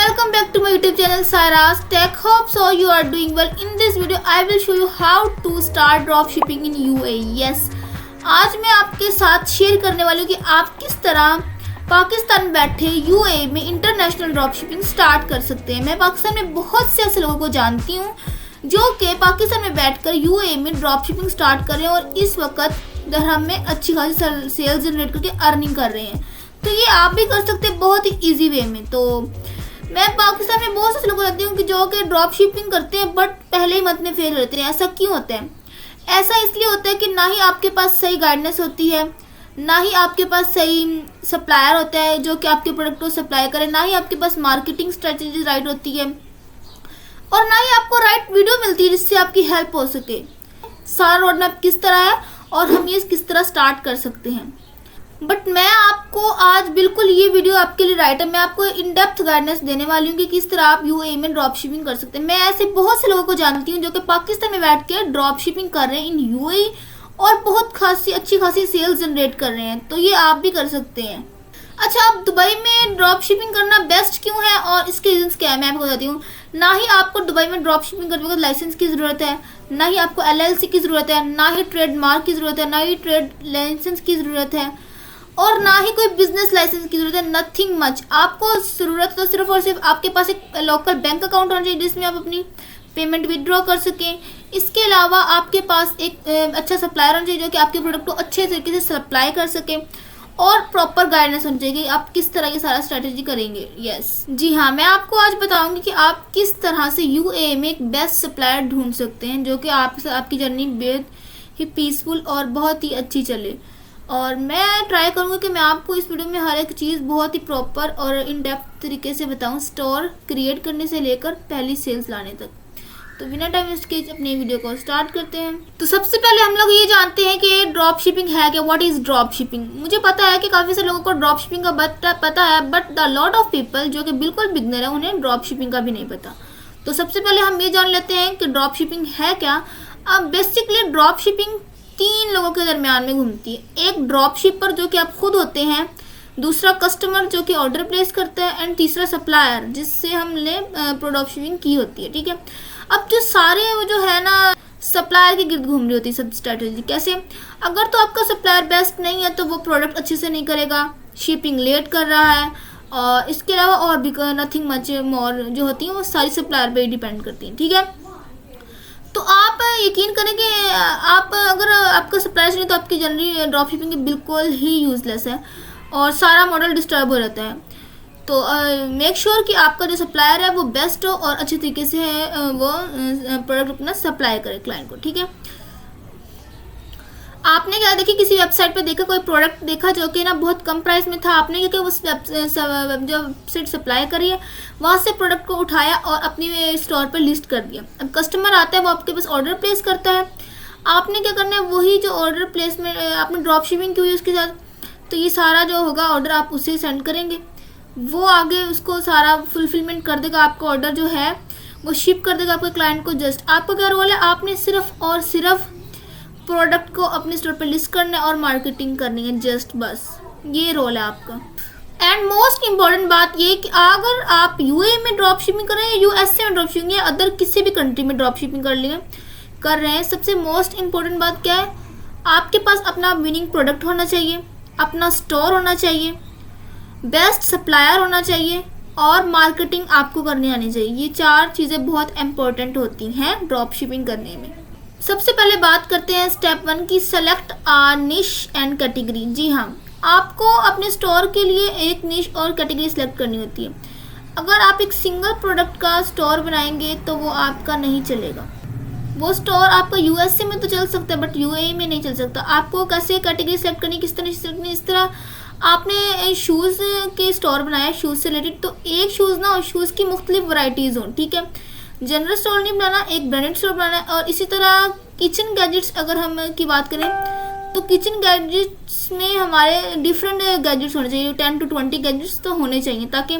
welcome back to my YouTube channel Saira's Tech. Hope so you are doing well. In this video I will show you how to start drop shipping in UAE. Yes, आज मैं आपके साथ share करने वाली हूँ कि आप किस तरह पाकिस्तान बैठे UAE में इंटरनेशनल ड्रॉप शिपिंग स्टार्ट कर सकते हैं। मैं पाकिस्तान में बहुत से ऐसे लोगों को जानती हूँ जो कि पाकिस्तान में बैठकर UAE में ड्रॉप शिपिंग स्टार्ट कर रहे हैं और इस वक्त दरहम में अच्छी खासी सेल्स जनरेट करके अर्निंग कर रहे हैं। तो ये आप भी कर सकते हैं बहुत ही इजी वे में। तो मैं पाकिस्तान में बहुत से लोग जानती हूँ कि जो कि ड्रॉप शिपिंग करते हैं बट पहले ही मंथ में फेल रहते हैं। ऐसा क्यों होता है? ऐसा इसलिए होता है कि ना ही आपके पास सही गाइडेंस होती है, ना ही आपके पास सही सप्लायर होता है जो कि आपके प्रोडक्ट को सप्लाई करे, ना ही आपके पास मार्केटिंग स्ट्रेटजी राइट होती है और ना ही आपको राइट वीडियो मिलती है जिससे आपकी हेल्प हो सके। सारा रोड मैप किस तरह है और हम ये किस तरह स्टार्ट कर सकते हैं। बट मैं आपको आज बिल्कुल ये वीडियो आपके लिए राइट है। मैं आपको इन डेप्थ गाइडेंस देने वाली हूँ कि किस तरह आप यूएई में ड्रॉप शिपिंग कर सकते हैं। मैं ऐसे बहुत से लोगों को जानती हूँ जो कि पाकिस्तान में बैठ के ड्रॉप शिपिंग कर रहे हैं इन यूएई और बहुत खासी अच्छी खासी सेल्स जनरेट कर रहे हैं। तो ये आप भी कर सकते हैं। अच्छा, अब दुबई में ड्रॉप शिपिंग करना बेस्ट क्यों है और इसके रीजंस क्या है मैं आपको बताती हूँ। ना ही आपको दुबई में ड्रॉप शिपिंग करने वक्त लाइसेंस की ज़रूरत है, ना ही आपको एलएलसी की ज़रूरत है, ना ही ट्रेडमार्क की ज़रूरत है, ना ही ट्रेड लाइसेंस की ज़रूरत है और ना ही कोई बिजनेस लाइसेंस की ज़रूरत है। Nothing much. आपको ज़रूरत तो सिर्फ और सिर्फ आपके पास एक लोकल बैंक अकाउंट होना चाहिए जिसमें आप अपनी पेमेंट विड्रॉ कर सकें। इसके अलावा आपके पास एक अच्छा सप्लायर होना चाहिए जो कि आपके प्रोडक्ट को अच्छे तरीके से सप्लाई कर सके और प्रॉपर गाइडेंस होनी चाहिए कि आप किस तरह ये सारा स्ट्रैटेजी करेंगे। यस, जी हाँ, मैं आपको आज बताऊंगी कि आप किस तरह से यूएई में एक बेस्ट सप्लायर ढूंढ सकते हैं जो कि आपकी जर्नी बेहद ही पीसफुल और बहुत ही अच्छी चले। और मैं ट्राई करूँगी कि मैं आपको इस वीडियो में हर एक चीज़ बहुत ही प्रॉपर और इन डेप्थ तरीके से बताऊँ, स्टोर क्रिएट करने से लेकर पहली सेल्स लाने तक। तो बिना टाइम वेस्ट किए अपने वीडियो को स्टार्ट करते हैं। तो सबसे पहले हम लोग ये जानते हैं कि ड्रॉप शिपिंग है क्या। What is drop shipping? मुझे पता है कि काफ़ी सारे लोगों को ड्रॉप शिपिंग का पता है but the lot of people जो कि बिल्कुल बिगनर है उन्हें ड्रॉप शिपिंग का भी नहीं पता। तो सबसे पहले हम ये जान लेते हैं कि ड्रॉप शिपिंग है क्या। अब बेसिकली ड्रॉप शिपिंग तीन लोगों के दरमियान में घूमती है। एक ड्रॉप शिपर जो कि आप खुद होते हैं, दूसरा कस्टमर जो कि ऑर्डर प्लेस करता है एंड तीसरा सप्लायर जिससे हमने ड्रॉप शिपिंग की होती है। ठीक है, अब जो सारे वो जो है ना सप्लायर के गिर्द घूम रही होती है सब स्ट्रेटजी। कैसे? अगर तो आपका सप्लायर बेस्ट नहीं है तो वो प्रोडक्ट अच्छे से नहीं करेगा, शिपिंग लेट कर रहा है और इसके अलावा और भी नथिंग मच मोर जो होती हैं वो सारी सप्लायर पे डिपेंड करती हैं। ठीक है, तो आप यकीन करें कि आप अगर आपका सप्लायर नहीं तो आपकी जर्नी ड्रॉप शिपिंग बिल्कुल ही यूजलेस है और सारा मॉडल डिस्टर्ब हो रहता है। तो मेक श्योर कि आपका जो सप्लायर है वो बेस्ट हो और अच्छे तरीके से वो प्रोडक्ट अपना सप्लाई करे क्लाइंट को। ठीक है, आपने क्या देखिए किसी वेबसाइट पे देखा, कोई प्रोडक्ट देखा जो कि ना बहुत कम प्राइस में था, आपने क्या किया उस जो वेबसाइट सप्लाई करी है वहाँ से प्रोडक्ट को उठाया और अपनी स्टोर पर लिस्ट कर दिया। अब कस्टमर आता है, वो आपके पास ऑर्डर प्लेस करता है, आपने क्या करना है वही जो ऑर्डर प्लेस में आपने ड्रॉप शिपिंग की हुई उसके साथ, तो ये सारा जो होगा ऑर्डर आप उसे सेंड करेंगे, वो आगे उसको सारा फुलफिलमेंट कर देगा, आपका ऑर्डर जो है वो शिप कर देगा आपके क्लाइंट को। जस्ट आपका क्या रोल है, आपने सिर्फ और सिर्फ प्रोडक्ट को अपने स्टोर पर लिस्ट करना है और मार्केटिंग करनी है। जस्ट बस ये रोल है आपका। एंड मोस्ट इम्पॉर्टेंट बात ये कि अगर आप यूएई में ड्रॉप शिपिंग कर रहे हैं, यूएसए में ड्रॉप शिपिंग या अदर किसी भी कंट्री में ड्रॉप शिपिंग कर रहे हैं, सबसे मोस्ट इम्पॉर्टेंट बात क्या है, आपके पास अपना विनिंग प्रोडक्ट होना चाहिए, अपना स्टोर होना चाहिए, बेस्ट सप्लायर होना चाहिए और मार्केटिंग आपको करनी आनी चाहिए। ये चार चीज़ें बहुत इंपॉर्टेंट होती हैं ड्रॉप शिपिंग करने में। सबसे पहले बात करते हैं स्टेप 1 की, सेलेक्ट आ निश एंड कैटेगरी। जी हाँ, आपको अपने स्टोर के लिए एक निश और कैटेगरी सेलेक्ट करनी होती है। अगर आप एक सिंगल प्रोडक्ट का स्टोर बनाएंगे तो वो आपका नहीं चलेगा। वो स्टोर आपका यूएसए में तो चल सकता है बट यूएई में नहीं चल सकता। आपको कैसे कैटेगरी सेलेक्ट करनी, किस तरह से सेलेक्ट करनी, इस तरह आपने शूज़ के स्टोर बनाया शूज़ से रिलेटेड, तो एक शूज़ ना और शूज़ की मुख्तलिफ वैरायटीज़ हों। ठीक है, जनरल स्टोर नहीं बनाना, एक ब्रांडेड स्टोर बनाना है। और इसी तरह किचन गैजेट्स अगर हम की बात करें तो किचन गैजेट्स में हमारे डिफरेंट गैजेट्स होने चाहिए, 10 to 20 गैजेट्स तो होने चाहिए ताकि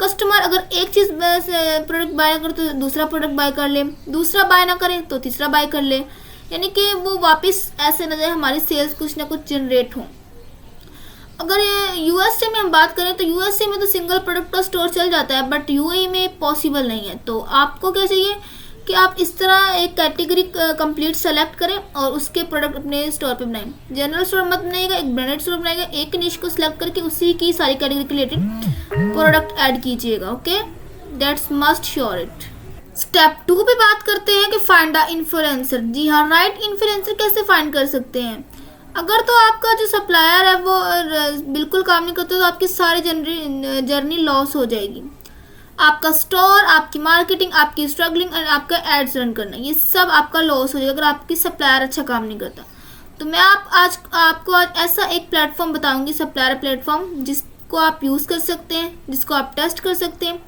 कस्टमर अगर एक चीज़ प्रोडक्ट बाय करे तो दूसरा प्रोडक्ट बाय कर ले, दूसरा बाय ना करे तो तीसरा बाय कर ले, यानी कि वो वापस ऐसे न जाए, हमारी सेल्स कुछ ना कुछ जनरेट हो। अगर यूएसए में हम बात करें तो यूएसए में तो सिंगल प्रोडक्ट का स्टोर चल जाता है, बट यूएई में पॉसिबल नहीं है। तो आपको क्या चाहिए कि आप इस तरह एक कैटेगरी कंप्लीट सेलेक्ट करें और उसके प्रोडक्ट अपने स्टोर पे बनाएं। जनरल स्टोर मत बनाइएगा, एक ब्रांडेड स्टोर बनाइएगा, एक निश को सिलेक्ट करके उसी की सारी कैटेगरी के रिलेटेड प्रोडक्ट ऐड कीजिएगा। Okay, that's must sure it. Step 2 पे बात करते हैं कि फाइंड द इन्फ्लुएंसर। जी हाँ, राइट इन्फ्लुएंसर कैसे फाइंड कर सकते हैं। अगर तो आपका जो सप्लायर है वो बिल्कुल काम नहीं करता तो आपकी सारी जर्नी लॉस हो जाएगी। आपका स्टोर, आपकी मार्केटिंग, आपकी स्ट्रगलिंग और आपका एड्स रन करना, ये सब आपका लॉस हो जाएगा अगर आपकी सप्लायर अच्छा काम नहीं करता। तो मैं आपको आज ऐसा एक प्लेटफॉर्म बताऊंगी, सप्लायर प्लेटफॉर्म, जिसको आप यूज़ कर सकते हैं, जिसको आप टेस्ट कर सकते हैं,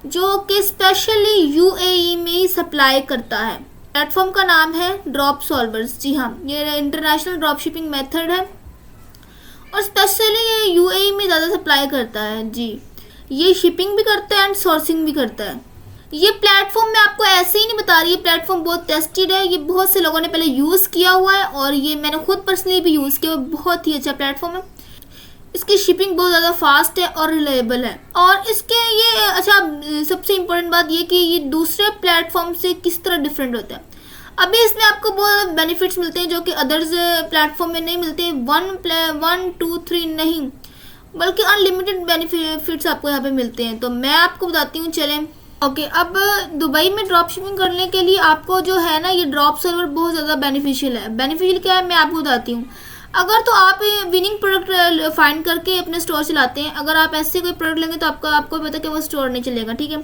जो कि स्पेशली यूएई में ही सप्लाई करता है। प्लेटफॉर्म का नाम है ड्रॉप सॉल्वर्स। जी हाँ, ये इंटरनेशनल ड्रॉप शिपिंग मेथड है और स्पेशली ये यूएई में ज़्यादा सप्लाई करता है। जी, ये शिपिंग भी करता है एंड सोर्सिंग भी करता है। ये प्लेटफॉर्म मैं आपको ऐसे ही नहीं बता रही, ये प्लेटफॉर्म बहुत टेस्टेड है, ये बहुत से लोगों ने पहले यूज़ किया हुआ है और ये मैंने खुद पर्सनली भी यूज़ किया, बहुत ही अच्छा प्लेटफॉर्म है। इसकी शिपिंग बहुत ज़्यादा फास्ट है और रिलायबल है। और इसके ये अच्छा, सबसे इम्पोर्टेंट बात ये कि ये दूसरे प्लेटफॉर्म से किस तरह डिफरेंट होता है। अभी इसमें आपको बहुत ज़्यादा बेनिफिट्स मिलते हैं जो कि अदर्स प्लेटफॉर्म में नहीं मिलते। 1 2 3 नहीं, बल्कि अनलिमिटेड बेनिफिट्स आपको यहाँ पे मिलते हैं। तो मैं आपको बताती हूँ, चलें। ओके, अब दुबई में ड्रॉप शिपिंग करने के लिए आपको जो है ना, ये ड्रॉप सर्वर बहुत ज़्यादा बेनिफिशियल है। बेनिफिशियल क्या है मैं आपको बताती हूँ। अगर तो आप विनिंग प्रोडक्ट फाइंड करके अपने स्टोर चलाते हैं, अगर आप ऐसे कोई प्रोडक्ट लेंगे तो आपको पता कि वो स्टोर नहीं चलेगा, ठीक है।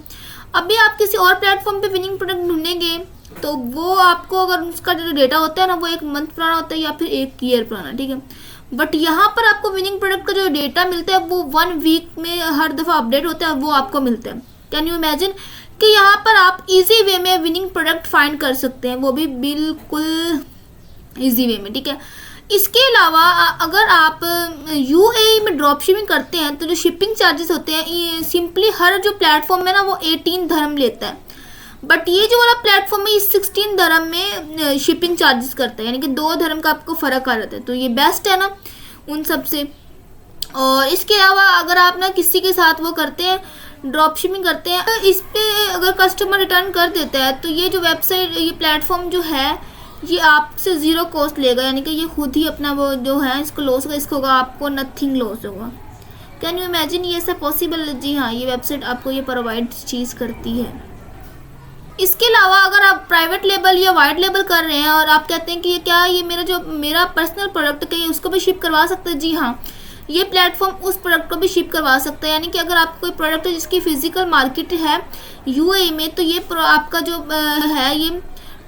अभी आप किसी और प्लेटफॉर्म पे विनिंग प्रोडक्ट ढूंढेंगे तो वो आपको, अगर उसका जो डेटा होता है ना वो 1 मंथ पुराना होता है या फिर 1 ईयर पुराना, ठीक है। बट यहाँ पर आपको विनिंग प्रोडक्ट का जो डेटा मिलता है वो 1 वीक में हर दफ़ा अपडेट होता है, वो आपको मिलता है। कैन यू इमेजिन कि यहाँ पर आप इजी वे में विनिंग प्रोडक्ट फाइंड कर सकते हैं, वो भी बिल्कुल इजी वे में, ठीक है। इसके अलावा अगर आप यूएई में ड्रॉप शिपिंग करते हैं तो जो शिपिंग चार्जेस होते हैं, ये सिंपली हर जो प्लेटफॉर्म है ना वो 18 dirham लेता है, बट ये जो वाला प्लेटफॉर्म है ये 16 dirham में शिपिंग चार्जेस करता है, यानी कि 2 dirham का आपको फ़र्क आ जाता है। तो ये बेस्ट है ना उन सब से। और इसके अलावा अगर आप ना किसी के साथ वो करते हैं, ड्रॉप शिपिंग करते हैं, तो इस पर अगर कस्टमर रिटर्न कर देता है तो ये जो वेबसाइट, ये प्लेटफॉर्म जो है ये आपसे 0 कॉस्ट लेगा, यानी कि ये खुद ही अपना वो जो है इसको लॉस होगा, इसको होगा आपको नथिंग लॉस होगा। कैन यू इमेजिन, ये सब पॉसिबल है। जी हाँ, ये वेबसाइट आपको ये प्रोवाइड चीज़ करती है। इसके अलावा अगर आप प्राइवेट लेबल या वाइट लेबल कर रहे हैं और आप कहते हैं कि ये क्या, ये मेरा पर्सनल प्रोडक्ट है, उसको भी शिप करवा सकते हैं। जी हाँ, ये प्लेटफॉर्म उस प्रोडक्ट को भी शिप करवा सकता है, यानी कि अगर आपको कोई प्रोडक्ट है जिसकी फिजिकल मार्केट है यूएई में, तो ये आपका जो है ये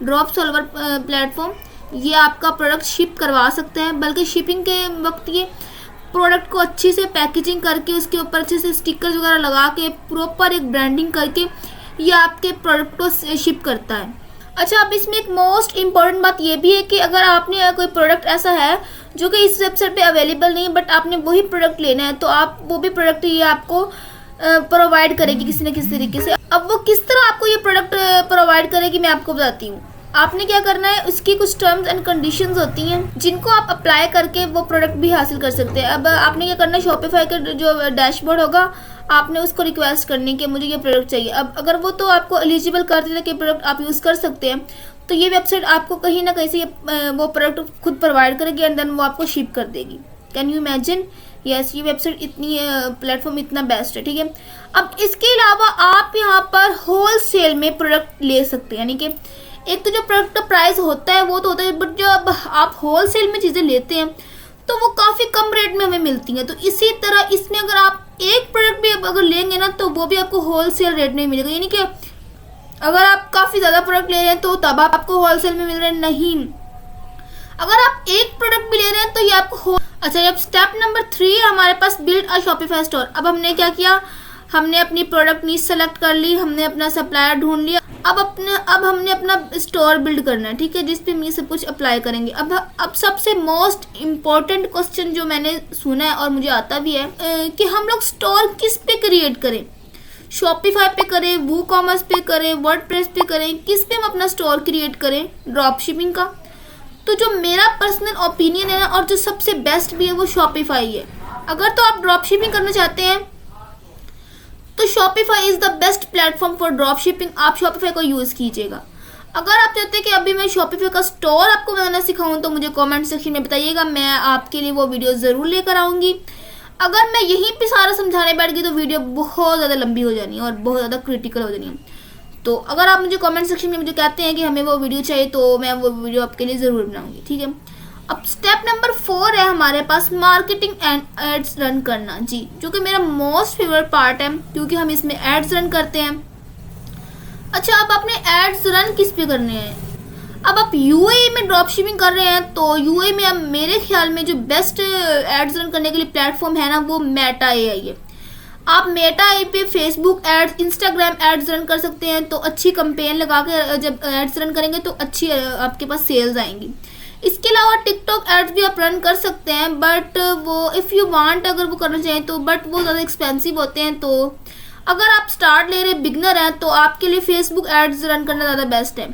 ड्रॉप सॉल्वर प्लेटफॉर्म ये आपका प्रोडक्ट शिप करवा सकता है। बल्कि शिपिंग के वक्त ये प्रोडक्ट को अच्छी से पैकेजिंग करके उसके ऊपर अच्छे से स्टिकर्स वगैरह लगा के प्रॉपर एक ब्रांडिंग करके ये आपके प्रोडक्ट को शिप करता है। अच्छा, अब इसमें एक मोस्ट इम्पॉर्टेंट बात ये भी है कि अगर आपने कोई प्रोडक्ट ऐसा है जो कि इस वेबसाइट पे अवेलेबल नहीं है बट आपने वही प्रोडक्ट लेना है, तो आप वो भी प्रोडक्ट ये आपको प्रोवाइड करेगी किसी न किसी तरीके से। अब वो किस तरह आपको ये प्रोडक्ट प्रोवाइड करेगी मैं आपको बताती हूँ। आपने क्या करना है, उसकी कुछ टर्म्स एंड कंडीशंस होती हैं जिनको आप अप्लाई करके वो प्रोडक्ट भी हासिल कर सकते हैं। अब आपने क्या करना है, शॉपिफाई का जो डैशबोर्ड होगा आपने उसको रिक्वेस्ट करनी कि मुझे ये प्रोडक्ट चाहिए। अब अगर वो तो आपको एलिजिबल कर देता है कि प्रोडक्ट आप यूज़ कर सकते हैं, तो ये वेबसाइट आपको कहीं ना कहीं से वो प्रोडक्ट खुद प्रोवाइड करेगी एंड देन वो आपको शिप कर देगी। कैन यू इमेजिन, यस, ये वेबसाइट इतनी प्लेटफॉर्म इतना बेस्ट है, ठीक है। अब इसके अलावा आप यहाँ पर होल सेल में प्रोडक्ट ले सकते हैं, यानी कि एक तो जो प्रोडक्ट का प्राइस होता है वो तो होता है, बट जो अब आप होल सेल में चीज़ें लेते हैं तो वो काफ़ी कम रेट में हमें मिलती हैं। तो इसी तरह इसमें अगर आप एक प्रोडक्ट भी अगर लेंगे ना तो वो भी आपको होल सेल रेट में मिलेगा, यानी कि अगर आप काफ़ी ज़्यादा प्रोडक्ट ले रहे हैं तो तब आपको होल सेल में मिल रहा है, नहीं। अगर आप एक प्रोडक्ट भी ले रहे हैं तो ये आपको अच्छा, अब स्टेप नंबर 3 हमारे पास बिल्ड अ शॉपिफाई स्टोर। अब हमने क्या किया, हमने अपनी प्रोडक्ट नीच सेलेक्ट कर ली, हमने अपना सप्लायर ढूंढ लिया। अब हमने अपना स्टोर बिल्ड करना है, ठीक है, जिस पे हम ये सब कुछ अप्लाई करेंगे। अब सबसे मोस्ट इम्पॉर्टेंट क्वेश्चन जो मैंने सुना है और मुझे आता भी है कि हम लोग स्टोर किस पे क्रिएट करें, शॉपिफाई पे करें, वूकॉमर्स पे करें, वर्डप्रेस पे करें, किस पे हम अपना स्टोर क्रिएट करें ड्रॉप शिपिंग का। तो जो मेरा पर्सनल ओपिनियन है ना और जो सबसे बेस्ट भी है वो शॉपिफाई है। अगर तो आप ड्रॉप शिपिंग करना चाहते हैं तो Shopify is the best platform for drop shipping. आप शॉपिफाई को यूज़ कीजिएगा। अगर आप चाहते हैं कि अभी मैं शॉपिफाई का स्टोर आपको बनाना सिखाऊं तो मुझे कमेंट सेक्शन में बताइएगा, मैं आपके लिए वो वीडियो ज़रूर लेकर आऊँगी। अगर मैं यहीं पे सारा समझाने बैठ गई तो वीडियो बहुत ज़्यादा लंबी हो जानी है और बहुत ज़्यादा क्रिटिकल हो जानी है। तो अगर आप मुझे कमेंट सेक्शन में मुझे कहते हैं कि हमें वो वीडियो चाहिए तो मैं वो वीडियो आपके लिए ज़रूर बनाऊँगी, ठीक है। अब स्टेप नंबर 4 है हमारे पास मार्केटिंग एंड एड्स रन करना, जी, जो कि मेरा मोस्ट फेवरेट पार्ट है क्योंकि हम इसमें एड्स रन करते हैं। अच्छा, अब आपने एड्स रन किस पे करने हैं? अब आप यूएई में ड्रॉप शिपिंग कर रहे हैं तो यूएई में अब मेरे ख्याल में जो बेस्ट एड्स रन करने के लिए प्लेटफॉर्म है ना, वो मेटा एआई है। आप मेटा एआई पे Facebook ads, Instagram ads run कर सकते हैं। तो अच्छी कंपेन लगा के जब एड्स रन करेंगे तो अच्छी आपके पास सेल्स आएंगी। इसके अलावा टिकटॉक एड्स भी आप रन कर सकते हैं, बट वो इफ़ यू वांट अगर वो करना चाहें तो, बट वो ज़्यादा एक्सपेंसिव होते हैं। तो अगर आप स्टार्ट ले रहे बिगनर हैं तो आपके लिए फेसबुक एड्स रन करना ज़्यादा बेस्ट है।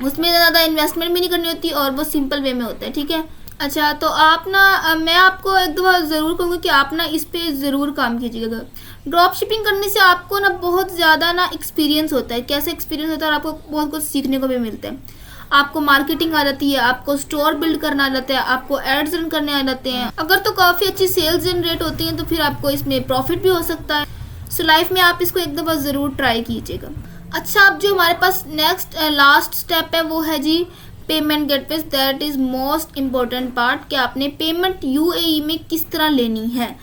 उसमें ज़्यादा इन्वेस्टमेंट भी नहीं करनी होती और वो सिंपल वे में होता है, ठीक है। अच्छा, तो आप ना मैं आपको एक दफ़ा ज़रूर कहूँगी कि आप ना इस पे ज़रूर काम कीजिएगा। ड्रॉप शिपिंग करने से आपको ना बहुत ज़्यादा ना एक्सपीरियंस होता है। कैसे एक्सपीरियंस होता है और आपको बहुत कुछ सीखने को भी मिलता है। आपको मार्केटिंग आ जाती है, आपको स्टोर बिल्ड करना आ जाता है, आपको एड्स रन करने आ जाते हैं। अगर तो काफ़ी अच्छी सेल्स जनरेट होती हैं तो फिर आपको इसमें प्रॉफिट भी हो सकता है। सो लाइफ में आप इसको एक दफ़ा ज़रूर ट्राई कीजिएगा। अच्छा, अब जो हमारे पास नेक्स्ट लास्ट स्टेप है वो है जी payment gateway. That is most important part कि आपने पेमेंट यूएई में किस तरह लेनी है।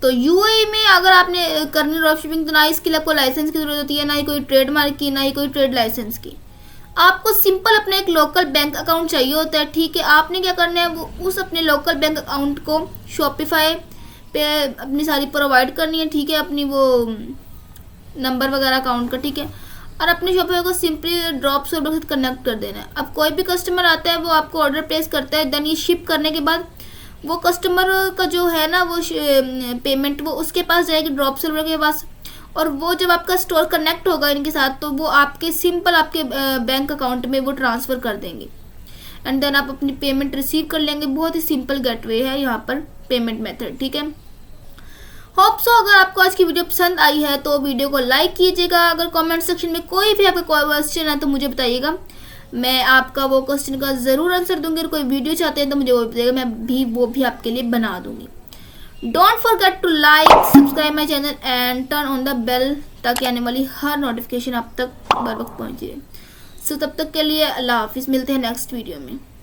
तो यूएई में अगर आपने करनी ड्रॉप शिपिंग तो ना इसके लिए आपको लाइसेंस की ज़रूरत होती है, ना ही कोई ट्रेडमार्क की, ना ही कोई ट्रेड लाइसेंस की। आपको सिंपल अपने एक लोकल बैंक अकाउंट चाहिए होता है, ठीक है। आपने क्या करना है, वो उस अपने लोकल बैंक अकाउंट को शॉपिफाई पे अपनी सारी प्रोवाइड करनी है, ठीक है, अपनी वो नंबर वगैरह अकाउंट का, ठीक है। और अपने शॉपिफाई को सिंपली ड्रॉप सर्वर के साथ कनेक्ट कर देना है। अब कोई भी कस्टमर आता है वो आपको ऑर्डर प्लेस करता है, देन ये शिप करने के बाद वो कस्टमर का जो है ना वो पेमेंट वो उसके पास जाएगी ड्रॉप सर्वर के पास, और वो जब आपका स्टोर कनेक्ट होगा इनके साथ तो वो आपके सिंपल आपके बैंक अकाउंट में वो ट्रांसफ़र कर देंगे एंड देन आप अपनी पेमेंट रिसीव कर लेंगे। बहुत ही सिंपल गेटवे है यहाँ पर पेमेंट मेथड, ठीक है। होप सो अगर आपको आज की वीडियो पसंद आई है तो वीडियो को लाइक कीजिएगा। अगर कमेंट सेक्शन में कोई भी आपका क्वेश्चन है तो मुझे बताइएगा, मैं आपका वो क्वेश्चन का ज़रूर आंसर दूंगी। और कोई वीडियो चाहते हैं तो मुझे वो बताइएगा, मैं भी वो भी आपके लिए बना दूंगी। Don't forget to like, subscribe my channel and turn on the bell ताकि आने वाली हर नोटिफिकेशन आप तक बर वक्त पहुँच जाए। सो तब तक के लिए अल्लाह हाफिज़, मिलते हैं नेक्स्ट वीडियो में।